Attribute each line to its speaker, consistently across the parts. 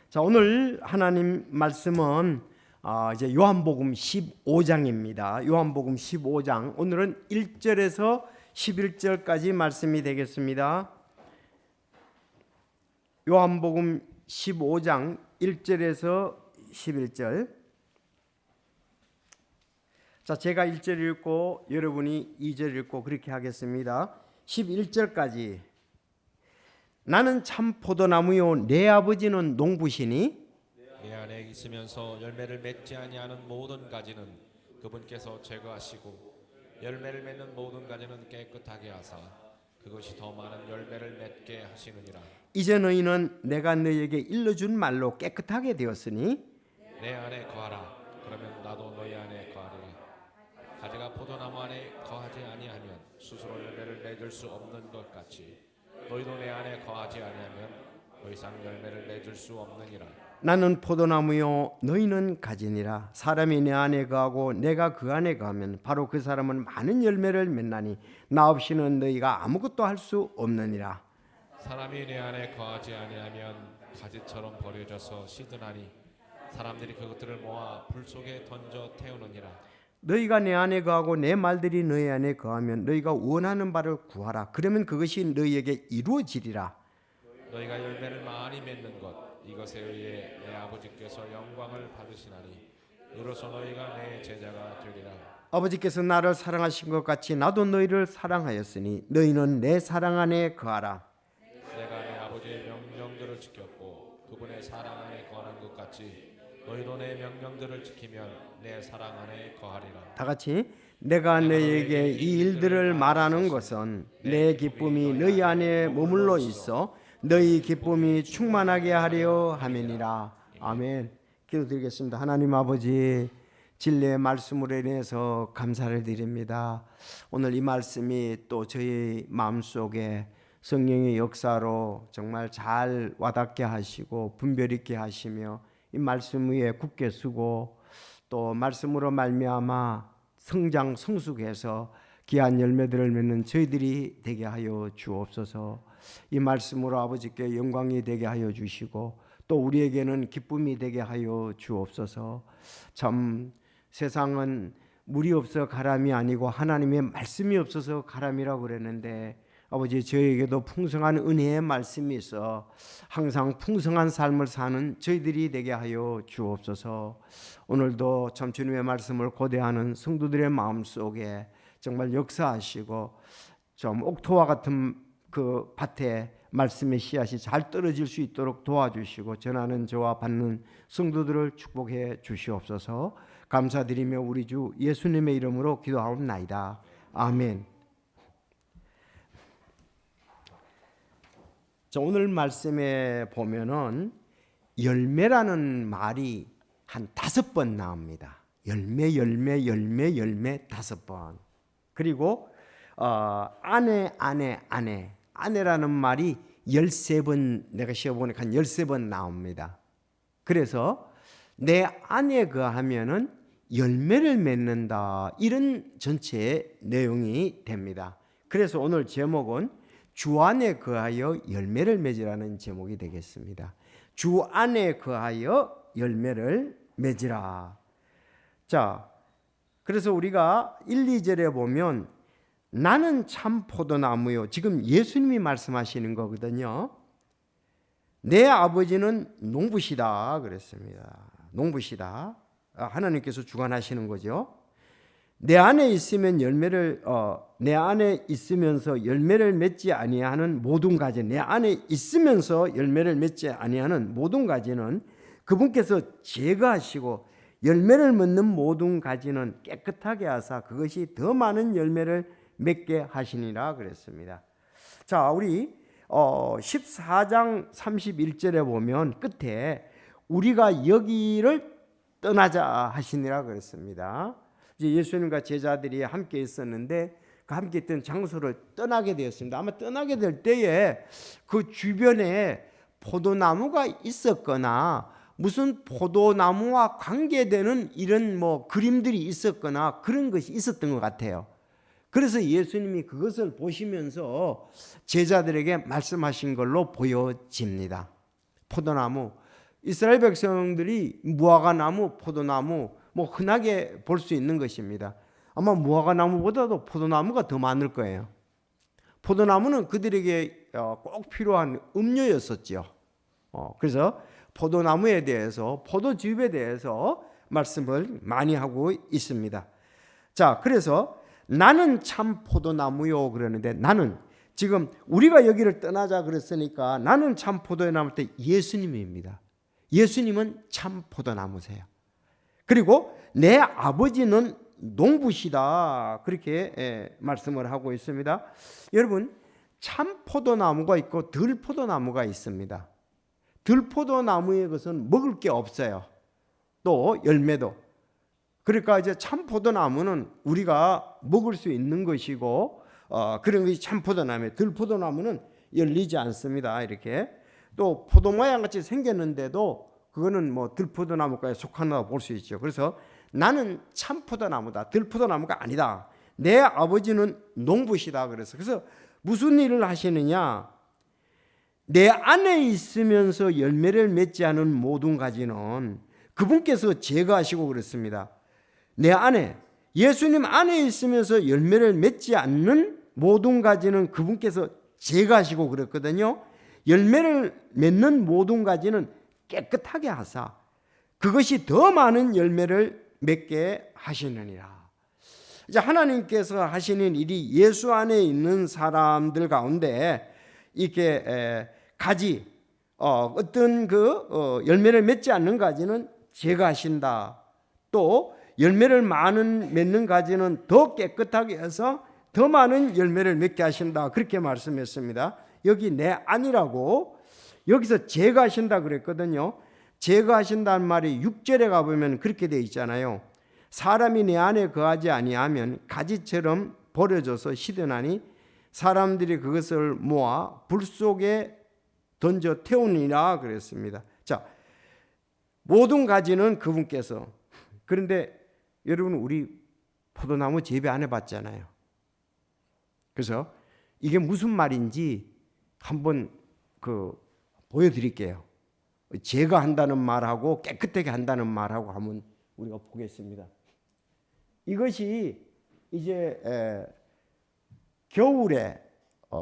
Speaker 1: 자, 오늘 하나님 말씀은 이제 요한복음 15장입니다. 요한복음 15장. 오늘은 1절에서 11절까지 말씀이 되겠습니다. 요한복음 15장 1절에서 11절. 자, 제가 1절 읽고 여러분이 2절 읽고 그렇게 하겠습니다. 11절까지. 나는 참 포도나무요 내 아버지는 농부시니
Speaker 2: 내 안에 있으면서 열매를 맺지 아니하는 모든 가지는 그분께서 제거하시고 열매를 맺는 모든 가지는 깨끗하게 하사 그것이 더 많은 열매를 맺게 하시느니라.
Speaker 1: 이제 너희는 내가 너희에게 일러준 말로 깨끗하게 되었으니
Speaker 2: 내 안에 거하라. 그러면 나도 너희 안에 거하리라. 가지가 포도나무 안에 거하지 아니하면 스스로 열매를 맺을 수 없는 것 같이 너희도 내 안에 거하지 아니하면 더 이상 열매를 맺을 수 없느니라.
Speaker 1: 나는 포도나무요 너희는 가지니라. 사람이 내 안에 거하고 내가 그 안에 거하면 바로 그 사람은 많은 열매를 맺나니 나 없이는 너희가 아무것도 할 수 없느니라.
Speaker 2: 사람이 내 안에 거하지 아니하면 가지처럼 버려져서 시드나니 사람들이 그것들을 모아 불 속에 던져 태우느니라.
Speaker 1: 너희가 내 안에 거하고 내 말들이 너희 안에 거하면 너희가 원하는 바를 구하라. 그러면 그것이 너희에게 이루어지리라.
Speaker 2: 너희가 열매를 많이 맺는 것 이것에 의해 내 아버지께서 영광을 받으시나니 이로써 너희가 내 제자가 되리라.
Speaker 1: 아버지께서 나를 사랑하신 것 같이 나도 너희를 사랑하였으니 너희는 내 사랑 안에 거하라.
Speaker 2: 내가 내 아버지의 명령들을 지켰고 그분의 사랑 안에 거하는 것 같이 너희도 내 명령들을 지키면 내 사랑 안에 거하리라.
Speaker 1: 다 같이 내가 너희에게 이 일들을 말하는 것은 내 기쁨이 너희 안에 머물러 있어 너희 기쁨이 충만하게 하려 함이니라. 아멘. 기도드리겠습니다. 하나님 아버지, 진리의 말씀으로 인해서 감사를 드립니다. 오늘 이 말씀이 또 저희 마음속에 성령의 역사로 정말 잘 와닿게 하시고 분별 있게 하시며 이 말씀 위에 굳게 서고 또 말씀으로 말미암아 성장 성숙해서 귀한 열매들을 맺는 저희들이 되게 하여 주옵소서. 이 말씀으로 아버지께 영광이 되게 하여 주시고 또 우리에게는 기쁨이 되게 하여 주옵소서. 참 세상은 물이 없어 가람이 아니고 하나님의 말씀이 없어서 가람이라고 그랬는데 아버지 저희에게도 풍성한 은혜의 말씀이 있어 항상 풍성한 삶을 사는 저희들이 되게 하여 주옵소서. 오늘도 참 주님의 말씀을 고대하는 성도들의 마음속에 정말 역사하시고 좀 옥토와 같은 그 밭에 말씀의 씨앗이 잘 떨어질 수 있도록 도와주시고 전하는 저와 받는 성도들을 축복해 주시옵소서. 감사드리며 우리 주 예수님의 이름으로 기도하옵나이다. 아멘. 자, 오늘 말씀에 보면은 열매라는 말이 한 5번 나옵니다. 열매 5번. 그리고 아내라는 말이 13번 내가 시어보니까 한 13번 나옵니다. 그래서 내 안에 거하면은 열매를 맺는다. 이런 전체의 내용이 됩니다. 그래서 오늘 제목은 주 안에 거하여 열매를 맺으라는 제목이 되겠습니다. 주 안에 거하여 열매를 맺으라. 자, 그래서 우리가 1, 2절에 보면 나는 참 포도나무요. 지금 예수님이 말씀하시는 거거든요. 내 아버지는 농부시다 그랬습니다. 농부시다. 하나님께서 주관하시는 거죠. 내 안에 있으면 내 안에 있으면서 열매를 맺지 아니하는 모든 가지, 내 안에 있으면서 열매를 맺지 아니하는 모든 가지는 그분께서 제거하시고 열매를 맺는 모든 가지는 깨끗하게 하사 그것이 더 많은 열매를 맺게 하시니라 그랬습니다. 자, 우리 14장 31절에 보면 끝에 우리가 여기를 떠나자 하시니라 그랬습니다. 이제 예수님과 제자들이 함께 있었는데 그 함께 있던 장소를 떠나게 되었습니다. 아마 떠나게 될 때에 그 주변에 포도나무가 있었거나 무슨 포도나무와 관계되는 이런 그림들이 있었거나 그런 것이 있었던 것 같아요. 그래서 예수님이 그것을 보시면서 제자들에게 말씀하신 걸로 보여집니다. 포도나무, 이스라엘 백성들이 무화과 나무, 포도나무 뭐 흔하게 볼 수 있는 것입니다. 아마 무화과 나무보다도 포도나무가 더 많을 거예요. 포도나무는 그들에게 꼭 필요한 음료였었죠. 그래서 포도나무에 대해서, 포도즙에 대해서 말씀을 많이 하고 있습니다. 자, 그래서 나는 참 포도나무요 그러는데, 나는 지금 우리가 여기를 떠나자 그랬으니까 나는 참 포도나무 때 예수님입니다. 예수님은 참 포도나무세요. 그리고 내 아버지는 농부시다, 그렇게 말씀을 하고 있습니다. 여러분, 참 포도나무가 있고 들포도나무가 있습니다. 들포도나무의 것은 먹을 게 없어요. 또 열매도. 그러니까 이제 참 포도나무는 우리가 먹을 수 있는 것이고 그런 것이 참 포도나무예요. 들포도나무는 열리지 않습니다. 이렇게 또 포도 모양 같이 생겼는데도 그거는 뭐 들포도나무과에 속한다고 볼 수 있죠. 그래서 나는 참 포도나무다, 들포도나무가 아니다. 내 아버지는 농부시다. 그래서 무슨 일을 하시느냐? 내 안에 있으면서 열매를 맺지 않은 모든 가지는 그분께서 제거하시고 그랬습니다. 내 안에, 예수님 안에 있으면서 열매를 맺지 않는 모든 가지는 그분께서 제거하시고 그랬거든요. 열매를 맺는 모든 가지는 깨끗하게 하사 그것이 더 많은 열매를 맺게 하시느니라. 이제 하나님께서 하시는 일이 예수 안에 있는 사람들 가운데 이렇게 가지, 어떤 열매를 맺지 않는 가지는 제거하신다. 또 열매를 맺는 가지는 더 깨끗하게 해서 더 많은 열매를 맺게 하신다. 그렇게 말씀했습니다. 여기 내 안이라고, 여기서 제거하신다 그랬거든요. 제거하신다는 말이 6절에 가보면 그렇게 되어 있잖아요. 사람이 내 안에 거하지 아니하면 가지처럼 버려져서 시드나니 사람들이 그것을 모아 불 속에 던져 태우니라 그랬습니다. 자, 모든 가지는 그분께서. 그런데 여러분, 우리 포도나무 재배 안 해봤잖아요. 그래서 이게 무슨 말인지 한번 보여드릴게요. 제거한다는 말하고 깨끗하게 한다는 말하고 한번 우리가 보겠습니다. 이것이 이제 겨울에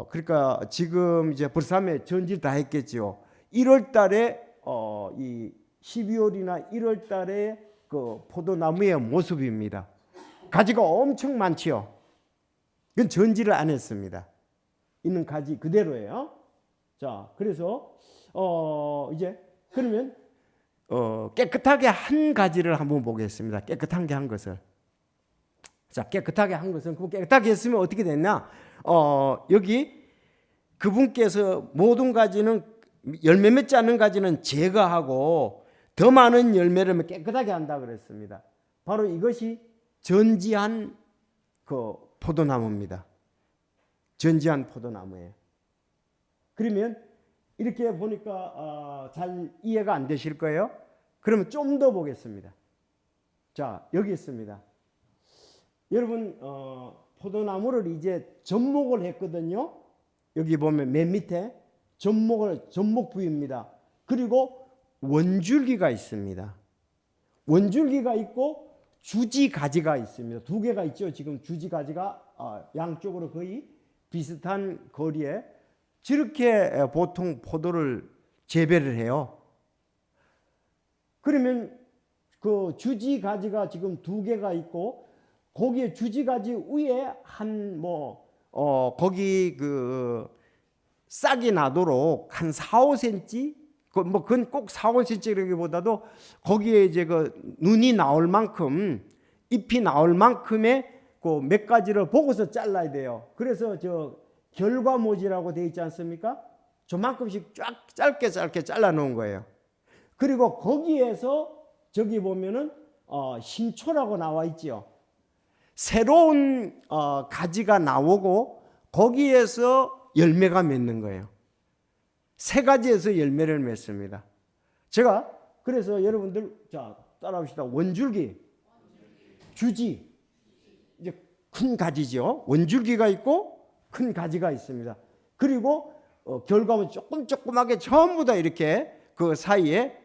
Speaker 1: 그러니까 지금 이제 벌삼에 전질 다 했겠죠. 1월 달에 이 12월이나 1월 달에 그 포도나무의 모습입니다. 가지가 엄청 많지요. 그건 전지를 안 했습니다. 있는 가지 그대로예요. 자, 그래서 이제 그러면 깨끗하게 한 가지를 한번 보겠습니다. 깨끗한 게 한 것을. 자, 깨끗하게 한 것은, 그 깨끗하게 했으면 어떻게 됐냐? 여기 그분께서 모든 가지는, 열매 맺지 않는 가지는 제거하고 더 많은 열매를 깨끗하게 한다 그랬습니다. 바로 이것이 전지한 그 포도나무입니다. 전지한 포도나무예요. 그러면 이렇게 보니까 잘 이해가 안 되실 거예요. 그러면 좀 더 보겠습니다. 자, 여기 있습니다. 여러분, 포도나무를 이제 접목을 했거든요. 여기 보면 맨 밑에 접목 부위입니다. 그리고 원줄기가 있습니다. 원줄기가 있고 주지가지가 있습니다. 두 개가 있죠. 지금 주지가지가 양쪽으로 거의 비슷한 거리에 저렇게 보통 포도를 재배를 해요. 그러면 그 주지가지가 지금 두 개가 있고 거기에 주지가지 위에 거기 그 싹이 나도록 한 4, 5cm, 그건 꼭 4, 5cm라기보다도 거기에 이제 그 눈이 나올 만큼, 잎이 나올 만큼의 그 몇 가지를 보고서 잘라야 돼요. 그래서 저 결과모지라고 되어 있지 않습니까? 저만큼씩 쫙 짧게 잘라 놓은 거예요. 그리고 거기에서 저기 보면은 신초라고 나와 있지요. 새로운 가지가 나오고 거기에서 열매가 맺는 거예요. 세 가지에서 열매를 맺습니다. 제가 그래서 여러분들 자 따라합시다. 원줄기, 주지, 이제 큰 가지죠. 원줄기가 있고 큰 가지가 있습니다. 그리고 결과물 조금하게 전부 다 이렇게 그 사이에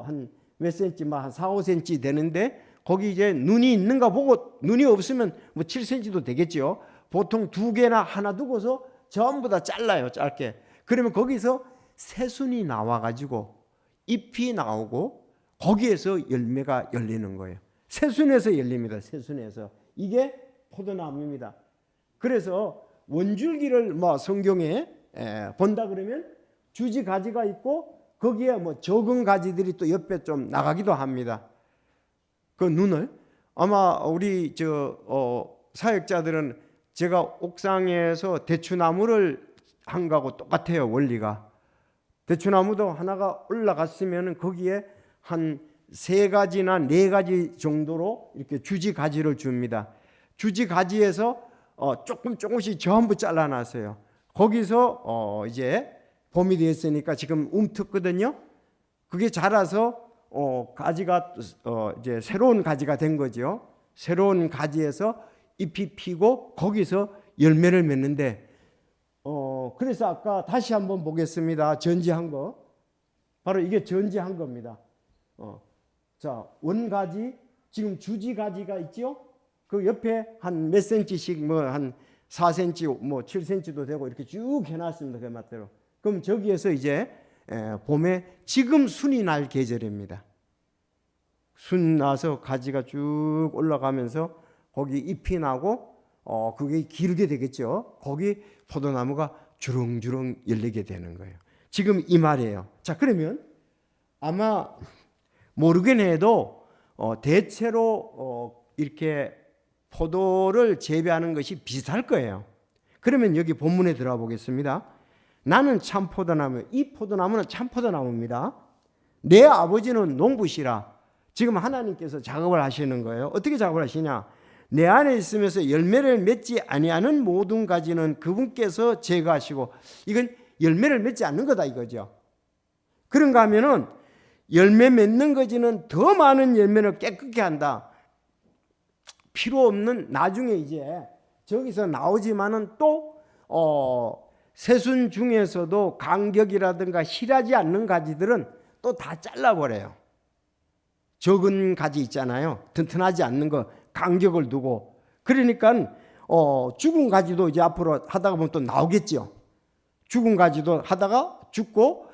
Speaker 1: 한 몇 센치만 한 4, 5cm 되는데 거기 이제 눈이 있는가 보고 눈이 없으면 뭐 7cm도 되겠죠. 보통 2개나 하나 두고서 전부 다 잘라요. 짧게. 그러면 거기서 새순이 나와가지고 잎이 나오고 거기에서 열매가 열리는 거예요. 새순에서 열립니다. 새순에서. 이게 포도나무입니다. 그래서 원줄기를 뭐 성경에 본다 그러면 주지 가지가 있고 거기에 뭐 적은 가지들이 또 옆에 좀 나가기도 합니다. 그 눈을 아마 우리 사역자들은 제가 옥상에서 대추나무를 한 거하고 똑같아요. 원리가. 대추나무도 하나가 올라갔으면 거기에 한 3가지나 4가지 정도로 이렇게 주지 가지를 줍니다. 주지 가지에서 조금씩 전부 잘라놨어요. 거기서 이제 봄이 됐으니까 지금 움텄거든요. 그게 자라서 가지가 이제 새로운 가지가 된 거죠. 새로운 가지에서 잎이 피고 거기서 열매를 맺는데 그래서 아까 다시 한번 보겠습니다. 전지한 거. 바로 이게 전지한 겁니다. 자, 원가지 지금 주지 가지가 있죠. 그 옆에 한 몇 센치씩 뭐 한 4cm 뭐 7cm도 되고 이렇게 쭉 해놨습니다. 그 맛대로. 그럼 저기에서 이제 봄에 지금 순이 날 계절입니다. 순 나서 가지가 쭉 올라가면서 거기 잎이 나고 그게 길게 되겠죠. 거기 포도나무가 주렁주렁 열리게 되는 거예요. 지금 이 말이에요. 자, 그러면 아마 모르긴 해도 대체로 이렇게 포도를 재배하는 것이 비슷할 거예요. 그러면 여기 본문에 들어가 보겠습니다. 나는 참 포도나무, 이 포도나무는 참 포도나무입니다. 내 아버지는 농부시라. 지금 하나님께서 작업을 하시는 거예요. 어떻게 작업을 하시냐? 내 안에 있으면서 열매를 맺지 아니하는 모든 가지는 그분께서 제거하시고, 이건 열매를 맺지 않는 거다 이거죠. 그런가 하면은 열매 맺는 가지는 더 많은 열매를 깨끗게 한다. 필요 없는 나중에 이제 저기서 나오지만은 또 새순 중에서도 간격이라든가 실하지 않는 가지들은 또 다 잘라버려요. 적은 가지 있잖아요. 튼튼하지 않는 거 간격을 두고. 그러니까 죽은 가지도 이제 앞으로 하다가 보면 또 나오겠죠. 죽은 가지도 하다가 죽고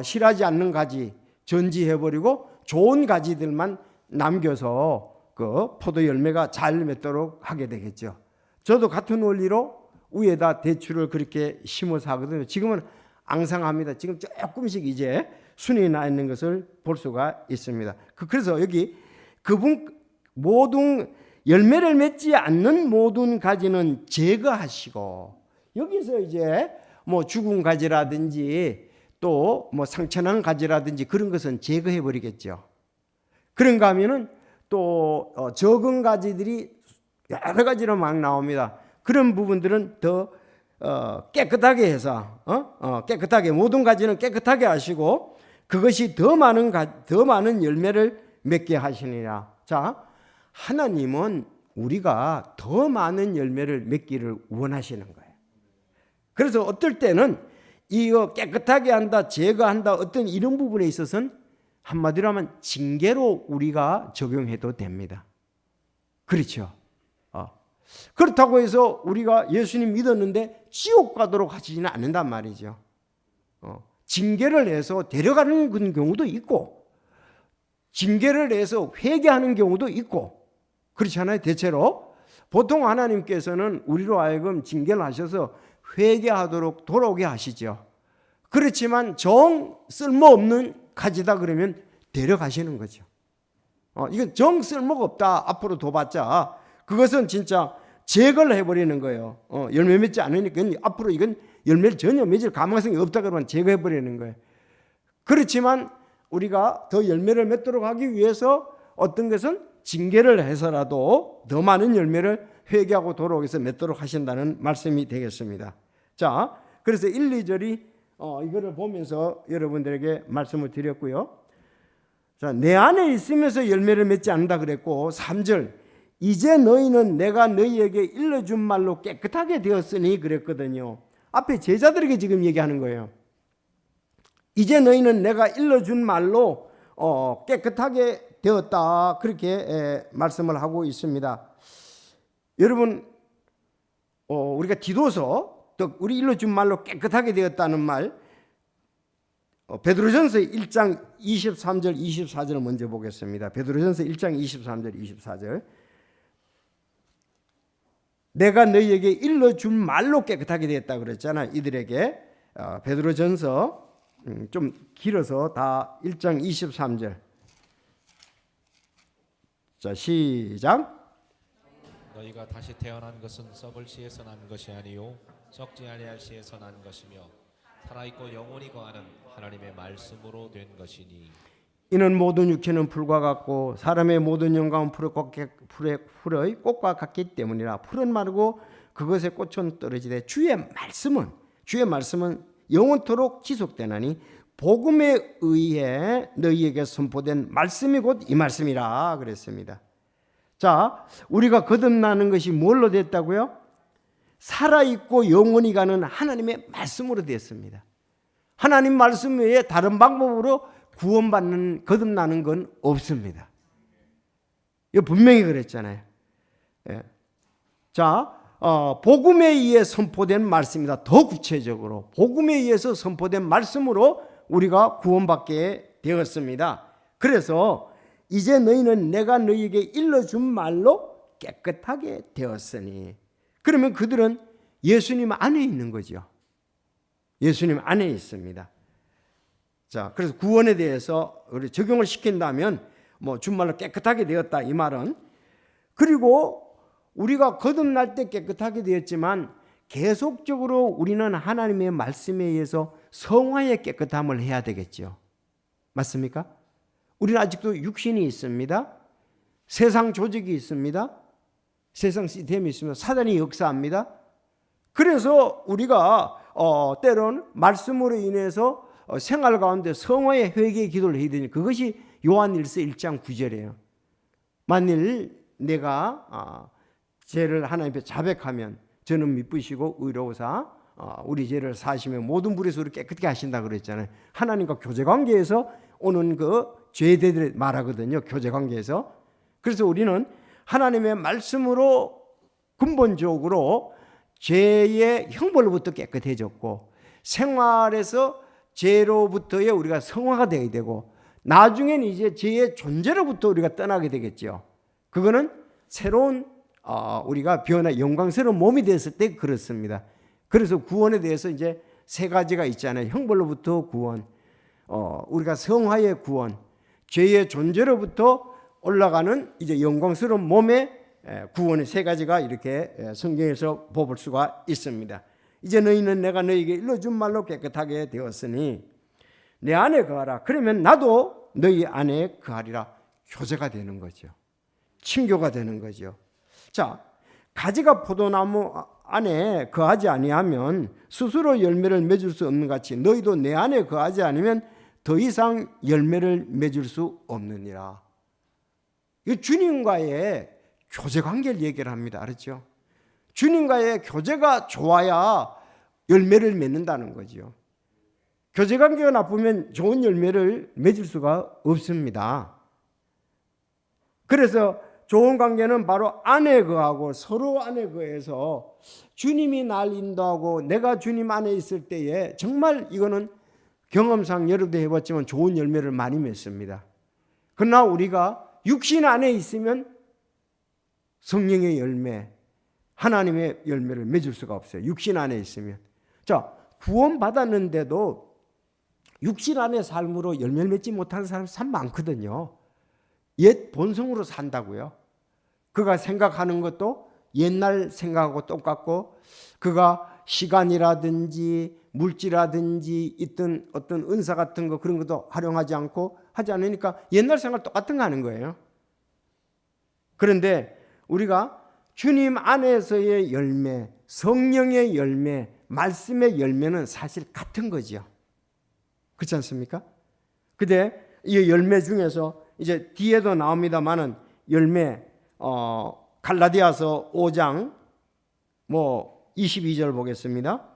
Speaker 1: 실하지 않는 가지 전지해버리고 좋은 가지들만 남겨서 그 포도 열매가 잘 맺도록 하게 되겠죠. 저도 같은 원리로 위에다 대추를 그렇게 심어서 하거든요. 지금은 앙상합니다. 지금 조금씩 이제 순이 나 있는 것을 볼 수가 있습니다. 그래서 여기 그분 모든 열매를 맺지 않는 모든 가지는 제거하시고, 여기서 이제 뭐 죽은 가지라든지 또 뭐 상처난 가지라든지 그런 것은 제거해 버리겠죠. 그런가 하면은 또 적은 가지들이 여러 가지로 막 나옵니다. 그런 부분들은 더 깨끗하게 해서 깨끗하게 모든 가지는 깨끗하게 하시고 그것이 더 많은 열매를 맺게 하시니라. 자, 하나님은 우리가 더 많은 열매를 맺기를 원하시는 거예요. 그래서 어떨 때는 이거 깨끗하게 한다, 제거한다, 어떤 이런 부분에 있어서는 한마디로 하면 징계로 우리가 적용해도 됩니다. 그렇죠. 그렇다고 해서 우리가 예수님 믿었는데 지옥 가도록 하지는 않는단 말이죠. 징계를 해서 데려가는 경우도 있고 징계를 해서 회개하는 경우도 있고 그렇잖아요. 대체로 보통 하나님께서는 우리로 하여금 징계를 하셔서 회개하도록 돌아오게 하시죠. 그렇지만 정 쓸모없는 가지다 그러면 데려가시는 거죠. 이건 정 쓸모가 없다. 앞으로 둬봤자 그것은 진짜 제거를 해버리는 거예요. 열매 맺지 않으니까 앞으로 이건 열매를 전혀 맺을 가능성이 없다 그러면 제거해버리는 거예요. 그렇지만 우리가 더 열매를 맺도록 하기 위해서 어떤 것은 징계를 해서라도 더 많은 열매를 회개하고 돌아오기 위해서 맺도록 하신다는 말씀이 되겠습니다. 자, 그래서 1, 2절이 이거를 보면서 여러분들에게 말씀을 드렸고요. 자, 내 안에 있으면서 열매를 맺지 않는다 그랬고 3절 이제 너희는 내가 너희에게 일러준 말로 깨끗하게 되었으니 그랬거든요. 앞에 제자들에게 지금 얘기하는 거예요. 이제 너희는 내가 일러준 말로 깨끗하게 되었다. 그렇게 말씀을 하고 있습니다. 여러분, 우리가 디도서, 또 우리 일러준 말로 깨끗하게 되었다는 말, 베드로전서 1장 23절 24절을 먼저 보겠습니다. 베드로전서 1장 23절 24절. 내가 너희에게 일러준 말로 깨끗하게 되었다 그랬잖아. 이들에게. 베드로전서 좀 길어서 다 1장 23절. 자, 시작.
Speaker 2: 너희가 다시 태어난 것은 썩을 씨에서 난 것이 아니요 썩지 아니할 씨에서 난 것이며 살아있고 영원히 거하는 하나님의 말씀으로 된 것이니
Speaker 1: 이는 모든 육체는 풀과 같고 사람의 모든 영광은 풀의 꽃과 같기 때문이라. 풀은 마르고 그것의 꽃은 떨어지되 주의 말씀은 영원토록 지속되나니 복음에 의해 너희에게 선포된 말씀이 곧 이 말씀이라 그랬습니다. 자, 우리가 거듭나는 것이 뭘로 됐다고요? 살아있고 영원히 가는 하나님의 말씀으로 됐습니다. 하나님 말씀 외에 다른 방법으로 구원받는, 거듭나는 건 없습니다. 이거 분명히 그랬잖아요. 예. 자, 복음에 의해 선포된 말씀이다. 더 구체적으로 복음에 의해서 선포된 말씀으로 우리가 구원받게 되었습니다. 그래서 이제 너희는 내가 너희에게 일러준 말로 깨끗하게 되었으니, 그러면 그들은 예수님 안에 있는 거죠. 예수님 안에 있습니다. 자, 그래서 구원에 대해서 우리 적용을 시킨다면 준말로 깨끗하게 되었다 이 말은, 그리고 우리가 거듭날 때 깨끗하게 되었지만 계속적으로 우리는 하나님의 말씀에 의해서 성화의 깨끗함을 해야 되겠죠. 맞습니까? 우리는 아직도 육신이 있습니다. 세상 조직이 있습니다. 세상 시스템이 있습니다. 사단이 역사합니다. 그래서 우리가 때론 말씀으로 인해서 생활 가운데 성화의 회개의 기도를 해야 되니, 그것이 요한일서 1장 9절이에요. 만일 내가 죄를 하나님 앞에 자백하면 저는 미쁘시고 의로우사 우리 죄를 사시며 모든 불에서 우리 깨끗게 하신다 그랬잖아요. 하나님과 교제관계에서 오는 그 죄들을 말하거든요. 교제관계에서. 그래서 우리는 하나님의 말씀으로 근본적으로 죄의 형벌로부터 깨끗해졌고, 생활에서 죄로부터의 우리가 성화가 되어야 되고, 나중에는 이제 죄의 존재로부터 우리가 떠나게 되겠죠. 그거는 새로운 우리가 변화, 영광스러운 몸이 됐을 때 그렇습니다. 그래서 구원에 대해서 이제 세 가지가 있잖아요. 형벌로부터 구원, 우리가 성화의 구원, 죄의 존재로부터 올라가는 이제 영광스러운 몸의 구원의 세 가지가 이렇게 성경에서 볼 수가 있습니다. 이제 너희는 내가 너희에게 일러준 말로 깨끗하게 되었으니 내 안에 거하라. 그러면 나도 너희 안에 거하리라. 교제가 되는 거죠. 친교가 되는 거죠. 자, 가지가 포도나무 안에 거하지 아니하면 스스로 열매를 맺을 수 없는 같이 너희도 내 안에 거하지 않으면 더 이상 열매를 맺을 수 없느니라. 이 주님과의 교제 관계를 얘기를 합니다. 알았죠? 주님과의 교제가 좋아야 열매를 맺는다는 거죠. 교제 관계가 나쁘면 좋은 열매를 맺을 수가 없습니다. 그래서 좋은 관계는 바로 안에 거하고 서로 안에 거해서 주님이 날 인도하고 내가 주님 안에 있을 때에 정말 이거는 경험상 여러분도 해봤지만 좋은 열매를 많이 맺습니다. 그러나 우리가 육신 안에 있으면 성령의 열매, 하나님의 열매를 맺을 수가 없어요. 육신 안에 있으면. 자, 구원 받았는데도 육신 안의 삶으로 열매를 맺지 못하는 사람 참 많거든요. 옛 본성으로 산다고요. 그가 생각하는 것도 옛날 생각하고 똑같고, 그가 시간이라든지 물질이라든지 있던 어떤 은사 같은 거 그런 것도 활용하지 않고 하지 않으니까 옛날 생각 똑같은 거 하는 거예요. 그런데 우리가 주님 안에서의 열매, 성령의 열매, 말씀의 열매는 사실 같은 거죠. 그렇지 않습니까? 근데 이 열매 중에서 이제 뒤에도 나옵니다만은 열매, 갈라디아서 5장 22절 보겠습니다.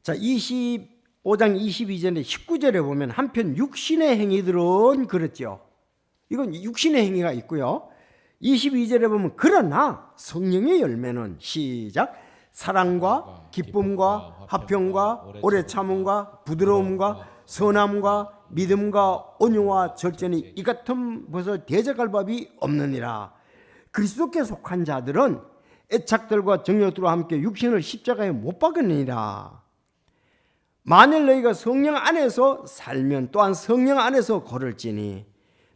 Speaker 1: 자, 25장 22절에 19절에 보면 한편 육신의 행위들은 그렇죠. 이건 육신의 행위가 있고요. 22절에 보면 그러나 성령의 열매는 시작 사랑과 기쁨과 화평과 오래 참음과 부드러움과 선함과 믿음과 온유와 절제니 이 같은 것을 대적할 법이 없느니라. 그리스도께 속한 자들은 애착들과 정욕들과 함께 육신을 십자가에 못 박으니라. 만일 너희가 성령 안에서 살면 또한 성령 안에서 걸을지니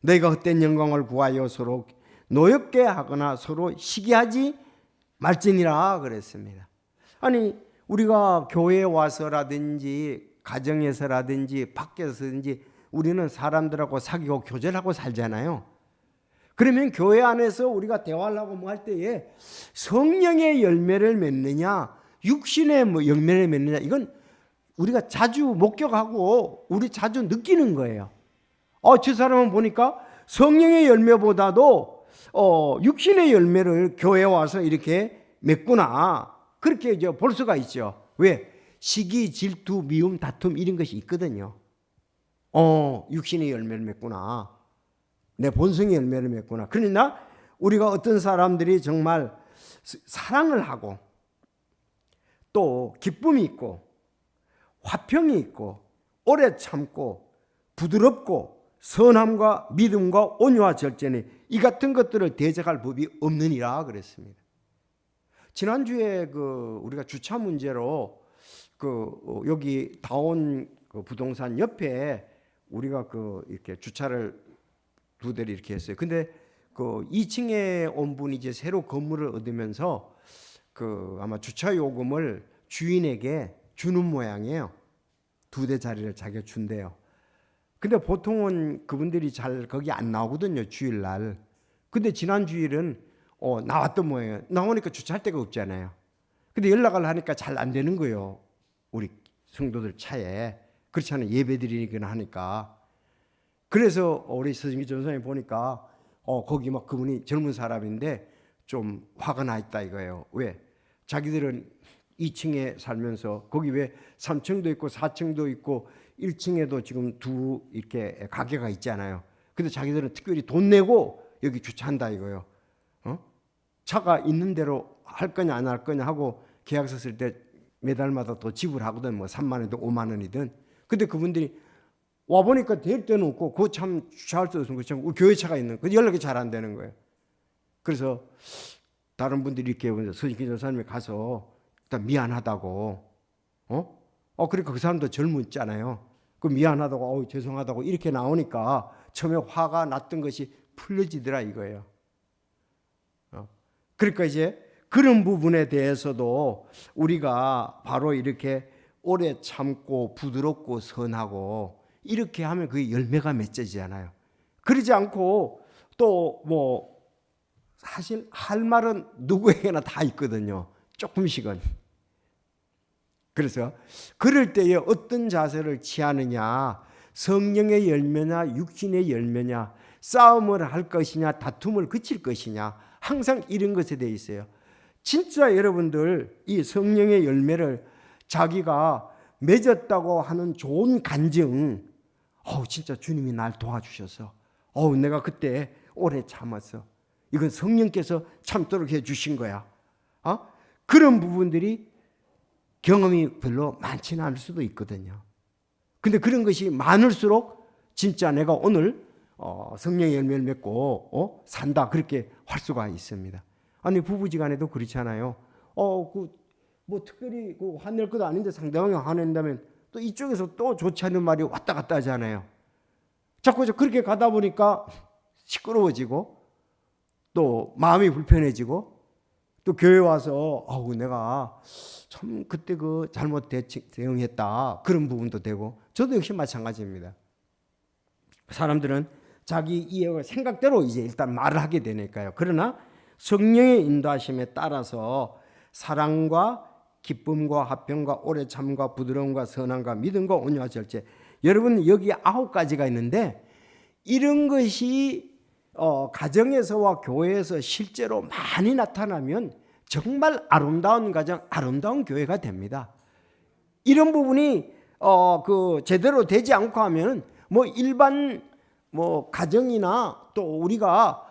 Speaker 1: 너희가 헛된 영광을 구하여 서로 노엽게 하거나 서로 시기하지 말지니라 그랬습니다. 아니 우리가 교회에 와서라든지 가정에서라든지 밖에서든지 우리는 사람들하고 사귀고 교제하고 살잖아요. 그러면 교회 안에서 우리가 대화를 하고 뭐 할 때에 성령의 열매를 맺느냐 육신의 열매를 맺느냐 이건 우리가 자주 목격하고 우리 자주 느끼는 거예요. 저 사람은 보니까 성령의 열매보다도 육신의 열매를 교회에 와서 이렇게 맺구나. 그렇게 이제 볼 수가 있죠. 왜? 시기, 질투, 미움, 다툼 이런 것이 있거든요. 육신의 열매를 맺구나. 내 본성의 열매를 맺구나. 그러나 우리가 어떤 사람들이 정말 사랑을 하고 또 기쁨이 있고 화평이 있고 오래 참고 부드럽고 선함과 믿음과 온유와 절제니 이 같은 것들을 대적할 법이 없느니라 그랬습니다. 지난주에 우리가 주차 문제로 여기 다온 부동산 옆에 우리가 이렇게 주차를 두 대를 이렇게 했어요. 근데 2층에 온 분이 이제 새로 건물을 얻으면서 아마 주차 요금을 주인에게 주는 모양이에요. 두 대 자리를 자기가 준대요. 근데 보통은 그분들이 잘 거기 안 나오거든요. 주일날. 근데 지난 주일은 나왔던 모양이에요. 나오니까 주차할 데가 없잖아요. 근데 연락을 하니까 잘 안 되는 거예요. 우리 성도들 차에. 그렇지 않아요. 예배 드리거나 하니까. 그래서 우리 서진기 전사님 보니까 거기 막 그분이 젊은 사람인데 좀 화가 나 있다 이거예요. 왜? 자기들은 2층에 살면서 거기 왜 3층도 있고 4층도 있고 1층에도 지금 두 이렇게 가게가 있잖아요. 근데 자기들은 특별히 돈 내고 여기 주차한다 이거예요. 차가 있는 대로 할 거냐 안 할 거냐 하고 계약서 쓸 때 매달마다 또 지불하거든. 뭐 3만 원이든 5만 원이든. 근데 그분들이 와 보니까 될 데는 없고 그 참 주차할 수 없는 거참 교회 차가 있는 거 연락이 잘 안 되는 거예요. 그래서 다른 분들이 이렇게 서진기 전사님이 가서 일단 미안하다고 그러니까 그 사람도 젊었잖아요. 그 미안하다고 죄송하다고 이렇게 나오니까 처음에 화가 났던 것이 풀려지더라 이거예요. 그러니까 이제 그런 부분에 대해서도 우리가 바로 이렇게 오래 참고 부드럽고 선하고 이렇게 하면 그게 열매가 맺어지잖아요. 그러지 않고 또 뭐 사실 할 말은 누구에게나 다 있거든요. 조금씩은. 그래서 그럴 때에 어떤 자세를 취하느냐, 성령의 열매냐 육신의 열매냐, 싸움을 할 것이냐 다툼을 그칠 것이냐, 항상 이런 것에 대해 있어요. 진짜 여러분들 이 성령의 열매를 자기가 맺었다고 하는 좋은 간증, 진짜 주님이 날 도와주셔서 내가 그때 오래 참았어. 이건 성령께서 참도록 해주신 거야. 그런 부분들이 경험이 별로 많지는 않을 수도 있거든요. 근데 그런 것이 많을수록 진짜 내가 오늘 성령의 열매를 맺고 산다 그렇게 할 수가 있습니다. 아니 부부지간에도 그렇잖아요. 뭐 특별히 화낼 것도 아닌데 상대방이 화낸다면 또 이쪽에서 또 좋지 않은 말이 왔다 갔다 하잖아요. 자꾸 그렇게 가다 보니까 시끄러워지고 또 마음이 불편해지고 또 교회 와서 내가 참 그때 잘못 대응했다 그런 부분도 되고 저도 역시 마찬가지입니다. 사람들은 자기 이해와 생각대로 이제 일단 말을 하게 되니까요. 그러나 성령의 인도하심에 따라서 사랑과 기쁨과 화평과 오래 참과 부드러움과 선함과 믿음과 온유와 절제, 여러분 여기 9가지가 있는데 이런 것이 가정에서와 교회에서 실제로 많이 나타나면 정말 아름다운 가정, 아름다운 교회가 됩니다. 이런 부분이 그 제대로 되지 않고 하면 뭐 일반 뭐 가정이나 또 우리가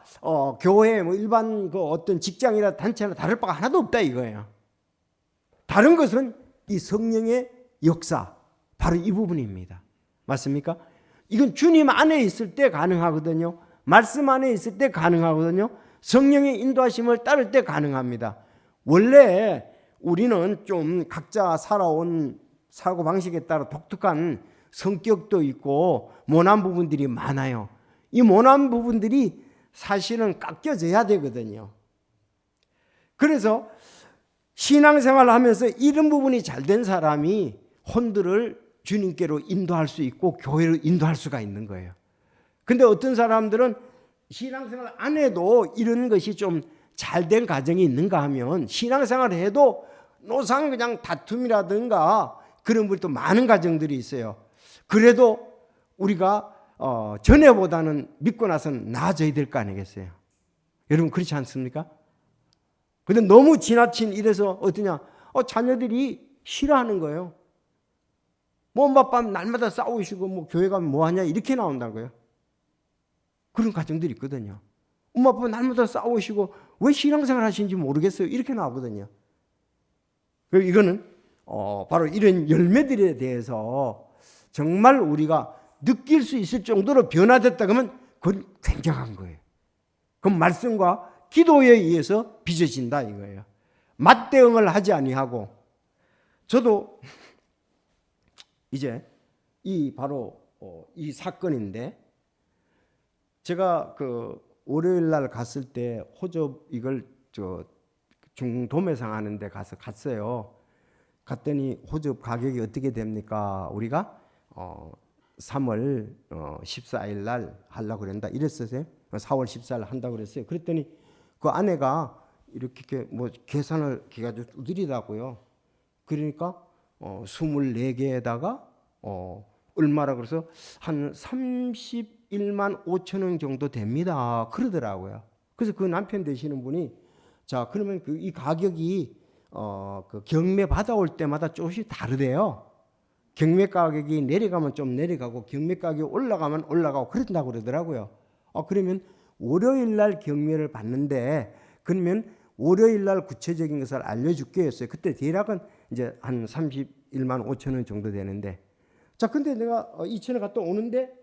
Speaker 1: 교회 뭐 일반 그 어떤 직장이나 단체나 다를 바가 하나도 없다 이거예요. 다른 것은 이 성령의 역사, 바로 이 부분입니다. 맞습니까? 이건 주님 안에 있을 때 가능하거든요. 말씀 안에 있을 때 가능하거든요. 성령의 인도하심을 따를 때 가능합니다. 원래 우리는 좀 각자 살아온 사고방식에 따라 독특한 성격도 있고 모난 부분들이 많아요. 이 모난 부분들이 사실은 깎여져야 되거든요. 그래서 신앙생활을 하면서 이런 부분이 잘 된 사람이 혼들을 주님께로 인도할 수 있고 교회를 인도할 수가 있는 거예요. 근데 어떤 사람들은 신앙생활 안 해도 이런 것이 좀 잘 된 가정이 있는가 하면 신앙생활을 해도 노상 그냥 다툼이라든가 그런 분도 많은 가정들이 있어요. 그래도 우리가 전에보다는 믿고 나서는 나아져야 될 거 아니겠어요? 여러분 그렇지 않습니까? 근데 너무 지나친 이래서 어떠냐? 자녀들이 싫어하는 거예요. 뭐 엄마 아빠 날마다 싸우시고 뭐 교회 가면 뭐 하냐 이렇게 나온다고요. 그런 가정들이 있거든요. 엄마 아빠 날마다 싸우시고 왜 신앙생활 하시는지 모르겠어요. 이렇게 나오거든요. 이거는 바로 이런 열매들에 대해서 정말 우리가 느낄 수 있을 정도로 변화됐다 그러면 그건 굉장한 거예요. 그건 말씀과 기도에 의해서 빚어진다 이거예요. 맞대응을 하지 아니하고 저도 이제 이 바로 이 사건인데 제가 그 월요일 날 갔을 때 호접 이걸 중도매상 하는데 갔어요. 갔더니 호접 가격이 어떻게 됩니까? 우리가 3월 14일 날 하려고 그랬다 이랬었어요. 4월 14일 한다고 그랬어요. 그랬더니 그 아내가 이렇게 뭐 계산을 기가지고 두드리더라고요. 그러니까 24개에다가 얼마라 그래서 한 31만 5천 원 정도 됩니다. 그러더라고요. 그래서 그 남편 되시는 분이 자 그러면 이 가격이 그 경매 받아올 때마다 조금씩 다르대요. 경매 가격이 내려가면 좀 내려가고 경매 가격이 올라가면 올라가고 그런다고 그러더라고요. 그러면 월요일 날 경매를 받는데 그러면 월요일 날 구체적인 것을 알려줄게 했어요. 그때 대략은 이제 한 31만 5천 원 정도 되는데 자 근데 내가 이천에 갔다 오는데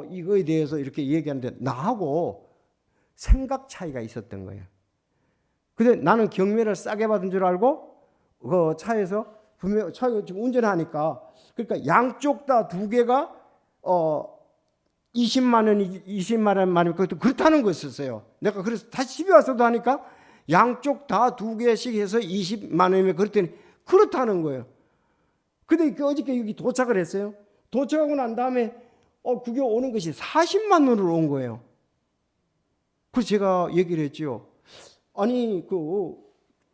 Speaker 1: 이거에 대해서 이렇게 얘기하는데 나하고 생각 차이가 있었던 거예요. 근데 나는 경매를 싸게 받은 줄 알고 그 차에서 분명 차가 지금 운전하니까 그러니까 양쪽 다 두 개가 20만 원만이 그렇다는 거였었어요. 내가 그래서 다시 집에 와서도 하니까 양쪽 다 두 개씩 해서 20만 원이면 그랬더니 그렇다는 거예요. 근데 어저께 여기 도착을 했어요. 도착하고 난 다음에 그게 오는 것이 40만 원으로 온 거예요. 그래서 제가 얘기를 했죠. 아니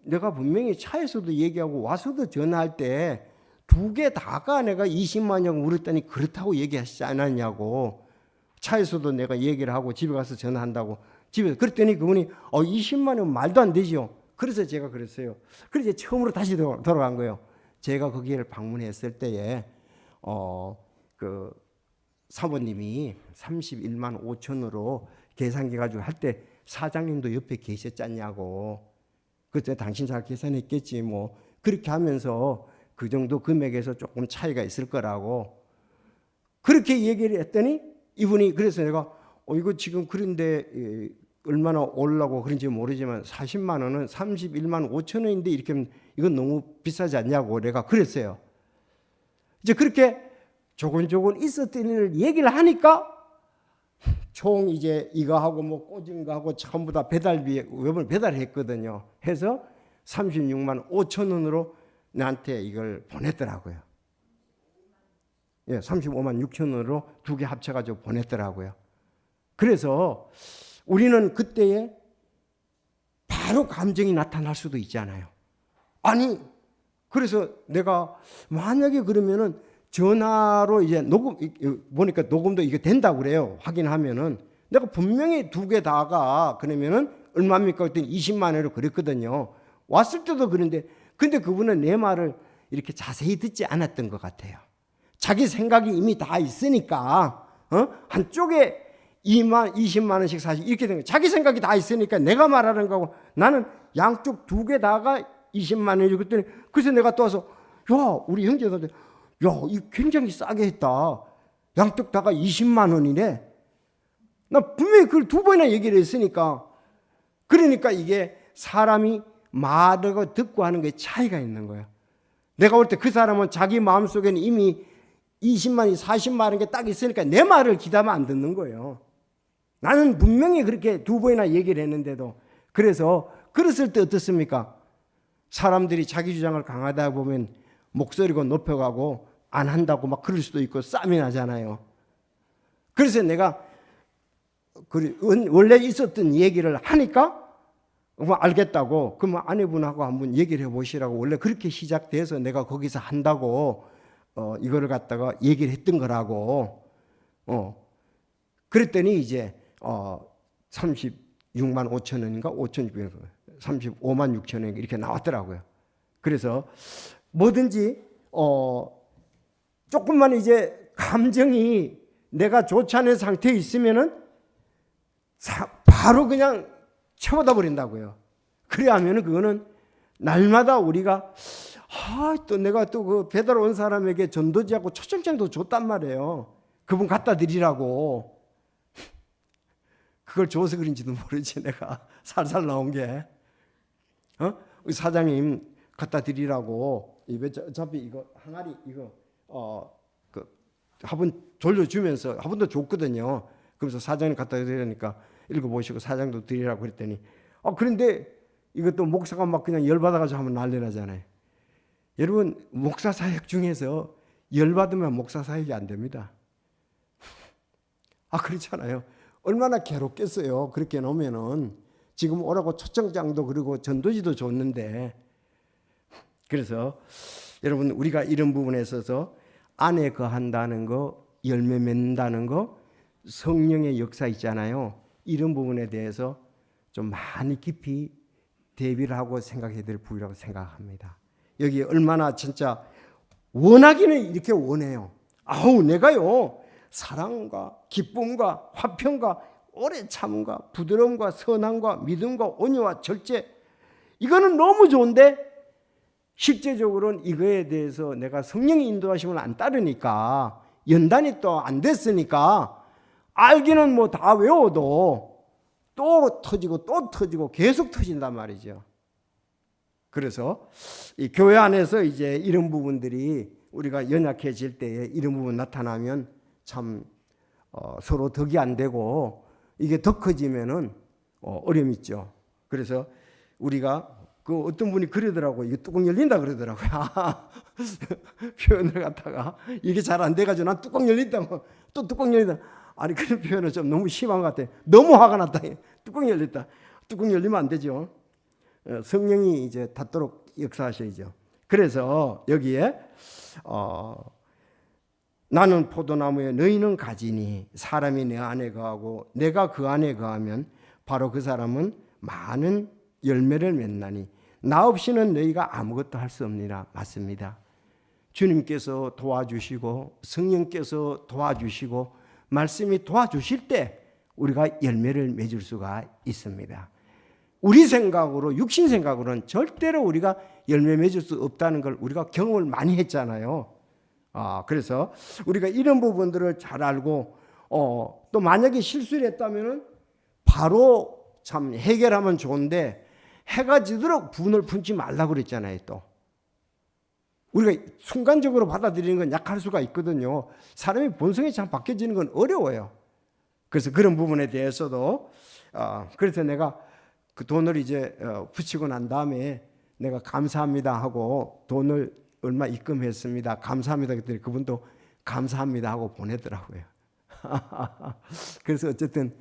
Speaker 1: 내가 분명히 차에서도 얘기하고 와서도 전화할 때 두 개 다가 내가 20만 원 물었더니 그렇다고 얘기하시지 않았냐고. 차에서도 내가 얘기를 하고 집에 가서 전화한다고 집에서 그랬더니 그분이 20만 원 말도 안 되죠. 그래서 제가 그랬어요. 그래서 처음으로 다시 돌아간 거예요. 제가 거기를 방문했을 때에 그 사모님이 31만 5천으로 계산기 가지고 할 때 사장님도 옆에 계셨잖냐고. 그때 당신 잘 계산했겠지 뭐 그렇게 하면서 그 정도 금액에서 조금 차이가 있을 거라고 그렇게 얘기를 했더니 이분이 그래서 내가 이거 지금 그런데 얼마나 올라고 그런지 모르지만 40만 원은 31만 5천 원인데 이렇게 하면 이건 너무 비싸지 않냐고 내가 그랬어요. 이제 그렇게 조곤조곤 있었던 일을 얘기를 하니까 총 이제 이거 하고 뭐 꽂은 거 하고 전부 다 배달비에 이번에 배달했거든요. 해서 36만 5천 원으로 나한테 이걸 보냈더라고요. 예, 35만 6천 원으로 두 개 합쳐가지고 보냈더라고요. 그래서 우리는 그때에 바로 감정이 나타날 수도 있잖아요. 아니, 그래서 내가 만약에 그러면은 전화로 이제 녹음 보니까 녹음도 이게 된다고 그래요. 확인하면은 내가 분명히 두 개 다가 그러면은 얼마입니까? 그랬더니 20만 원으로 그랬거든요. 왔을 때도 그런데 근데 그분은 내 말을 이렇게 자세히 듣지 않았던 것 같아요. 자기 생각이 이미 다 있으니까 한쪽에 20만 원씩 사실 이렇게 된 거예요. 자기 생각이 다 있으니까 내가 말하는 거고 나는 양쪽 두 개 다가 20만 원이고 그랬더니 그래서 내가 또 와서 야 우리 형제들한테 야 이 굉장히 싸게 했다. 양쪽 다가 20만 원이네. 나 분명히 그걸 두 번이나 얘기를 했으니까 그러니까 이게 사람이 말하고 듣고 하는 게 차이가 있는 거예요. 내가 볼 때 그 사람은 자기 마음속에는 이미 20만이 40만 원 게 딱 있으니까 내 말을 기다면 안 듣는 거예요. 나는 분명히 그렇게 두 번이나 얘기를 했는데도 그래서 그랬을 때 어떻습니까? 사람들이 자기 주장을 강하다 보면 목소리가 높여가고 안 한다고 막 그럴 수도 있고 싸움이 나잖아요. 그래서 내가 원래 있었던 얘기를 하니까 알겠다고 그러면 아내분하고 한번 얘기를 해보시라고 원래 그렇게 시작돼서 내가 거기서 한다고 이거를 갖다가 얘기를 했던 거라고 그랬더니 이제 36만 5천 원인가 5,600원 35만 6천 원 이렇게 나왔더라고요. 그래서 뭐든지 조금만 이제 감정이 내가 좋지 않은 상태에 있으면은 바로 그냥 쳐버다 버린다고요. 그래 하면은 그거는 날마다 우리가 또 내가 또 그 배달 온 사람에게 전도지하고 초청장도 줬단 말이에요. 그분 갖다 드리라고. 그걸 줘서 그런지도 모르지 내가 살살 나온 게. 사장님 갖다 드리라고. 어차피 이거 항아리 이거 그 화분 돌려주면서 화분도 줬거든요. 그래서 사장님 갖다 드리니까 읽어보시고 사장도 드리라고 그랬더니 그런데 이것도 목사가 막 그냥 열받아가지고 하면 난리 나잖아요. 여러분 목사 사역 중에서 열받으면 목사 사역이 안 됩니다. 그렇잖아요. 얼마나 괴롭겠어요. 그렇게 놓으면은 지금 오라고 초청장도 그리고 전도지도 줬는데 그래서 여러분 우리가 이런 부분에 있어서 안에 거한다는 거 열매 맺는다는 거 성령의 역사 있잖아요. 이런 부분에 대해서 좀 많이 깊이 대비를 하고 생각해야 될 부분이라고 생각합니다. 여기 얼마나 진짜 원하기는 이렇게 원해요. 내가요 사랑과 기쁨과 화평과 오래 참음과 부드러움과 선함과 믿음과 온유와 절제 이거는 너무 좋은데 실제적으로는 이거에 대해서 내가 성령의 인도하심을 안 따르니까 연단이 또 안 됐으니까 알기는 뭐 다 외워도 또 터지고 계속 터진단 말이죠. 그래서 이 교회 안에서 이제 이런 부분들이 우리가 연약해질 때에 이런 부분 나타나면 참 서로 덕이 안 되고 이게 더 커지면은 어려움이 있죠. 그래서 우리가 그 어떤 분이 그러더라고요. 이게 뚜껑 열린다 그러더라고요. 표현을 갖다가 이게 잘 안 돼가지고 난 뚜껑 열린다고 또 뚜껑 열린다. 아니 그런 표현은 좀 너무 심한 것 같아요. 너무 화가 났다. 뚜껑 열렸다. 뚜껑 열리면 안 되죠. 성령이 이제 닿도록 역사하셔야죠. 그래서 여기에 나는 포도나무에 너희는 가지니 사람이 내 안에 거하고 내가 그 안에 거하면 바로 그 사람은 많은 열매를 맺나니 나 없이는 너희가 아무것도 할 수 없느니라. 맞습니다. 주님께서 도와주시고 성령께서 도와주시고 말씀이 도와주실 때 우리가 열매를 맺을 수가 있습니다. 우리 생각으로 육신 생각으로는 절대로 우리가 열매 맺을 수 없다는 걸 우리가 경험을 많이 했잖아요. 그래서 우리가 이런 부분들을 잘 알고 또 만약에 실수를 했다면은 바로 참 해결하면 좋은데 해가 지도록 분을 품지 말라고 그랬잖아요. 또 우리가 순간적으로 받아들이는 건 약할 수가 있거든요. 사람이 본성이 참 바뀌어지는 건 어려워요. 그래서 그런 부분에 대해서도 그래서 내가 그 돈을 이제 붙이고 난 다음에 내가 감사합니다 하고 돈을 얼마 입금했습니다. 감사합니다 그랬더니 그분도 감사합니다 하고 보내더라고요. 그래서 어쨌든